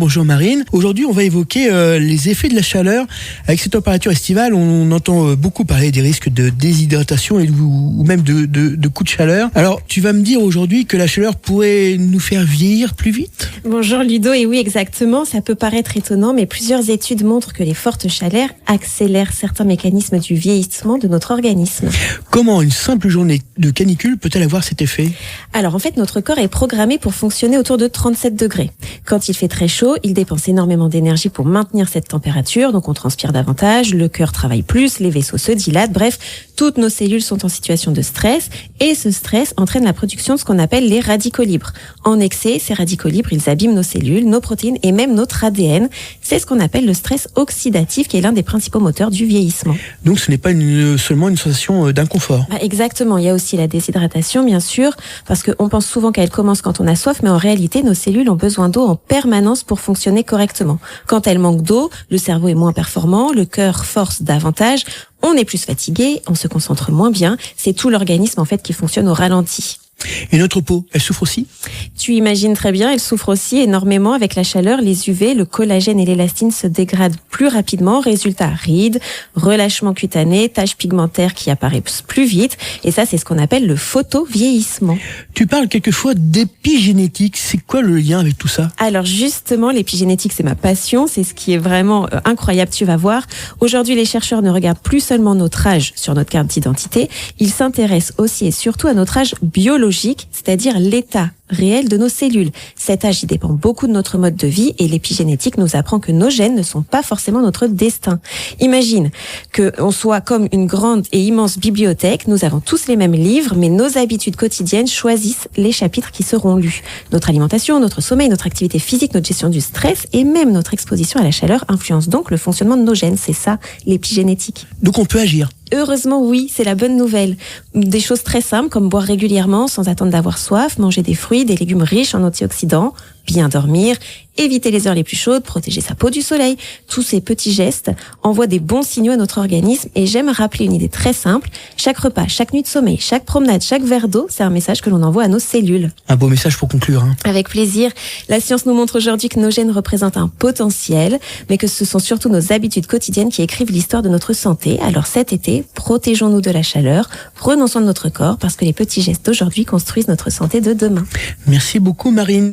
bonjour Marine. Aujourd'hui, on va évoquer les effets de la chaleur. Avec ces températures estivales, on entend beaucoup parler des risques de déshydratation ou même de coups de chaleur. Alors, tu vas me dire aujourd'hui que la chaleur pourrait nous faire vieillir plus vite ? Bonjour Ludo, et oui exactement, ça peut paraître étonnant, mais plusieurs études montrent que les fortes chaleurs accélèrent certains mécanismes du vieillissement de notre organisme. Comment une simple journée de canicule peut-elle avoir cet effet ? Alors en fait, notre corps est programmé pour fonctionner autour de 37 degrés. Quand il fait très chaud, il dépense énormément d'énergie pour maintenir cette température, donc on transpire davantage, le cœur travaille plus, les vaisseaux se dilatent, bref, toutes nos cellules sont en situation de stress, et ce stress entraîne la production de ce qu'on appelle les radicaux libres. En excès, ces radicaux libres, ils abîment nos cellules, nos protéines et même notre ADN. C'est ce qu'on appelle le stress oxydatif, qui est l'un des principaux moteurs du vieillissement. Donc ce n'est pas seulement une sensation d'inconfort. Exactement, il y a aussi la déshydratation bien sûr, parce qu'on pense souvent qu'elle commence quand on a soif, mais en réalité nos cellules ont besoin d'eau en permanence pour fonctionner correctement. Quand elles manquent d'eau, le cerveau est moins performant, le cœur force davantage, on est plus fatigué, on se concentre moins bien, c'est tout l'organisme en fait qui fonctionne au ralenti. Et notre peau, elle souffre aussi ? Tu imagines très bien, elle souffre aussi énormément avec la chaleur. Les UV, le collagène et l'élastine se dégradent plus rapidement. Résultat, rides, relâchement cutané, taches pigmentaires qui apparaissent plus vite. Et ça, c'est ce qu'on appelle le photovieillissement. Tu parles quelquefois d'épigénétique. C'est quoi le lien avec tout ça ? Alors justement, l'épigénétique, c'est ma passion. C'est ce qui est vraiment incroyable, tu vas voir. Aujourd'hui, les chercheurs ne regardent plus seulement notre âge sur notre carte d'identité. Ils s'intéressent aussi et surtout à notre âge biologique, c'est-à-dire l'état réel de nos cellules. Cet âge, il dépend beaucoup de notre mode de vie et l'épigénétique nous apprend que nos gènes ne sont pas forcément notre destin. Imagine qu'on soit comme une grande et immense bibliothèque, nous avons tous les mêmes livres, mais nos habitudes quotidiennes choisissent les chapitres qui seront lus. Notre alimentation, notre sommeil, notre activité physique, notre gestion du stress et même notre exposition à la chaleur influencent donc le fonctionnement de nos gènes. C'est ça, l'épigénétique. Donc on peut agir ? Heureusement, oui, c'est la bonne nouvelle. Des choses très simples comme boire régulièrement sans attendre d'avoir soif, manger des fruits, des légumes riches en antioxydants, bien dormir, éviter les heures les plus chaudes, protéger sa peau du soleil. Tous ces petits gestes envoient des bons signaux à notre organisme et j'aime rappeler une idée très simple. Chaque repas, chaque nuit de sommeil, chaque promenade, chaque verre d'eau, c'est un message que l'on envoie à nos cellules. Un beau message pour conclure. Avec plaisir. La science nous montre aujourd'hui que nos gènes représentent un potentiel, mais que ce sont surtout nos habitudes quotidiennes qui écrivent l'histoire de notre santé. Alors cet été, protégeons-nous de la chaleur, prenons soin de notre corps parce que les petits gestes d'aujourd'hui construisent notre santé de demain. Merci beaucoup Marine.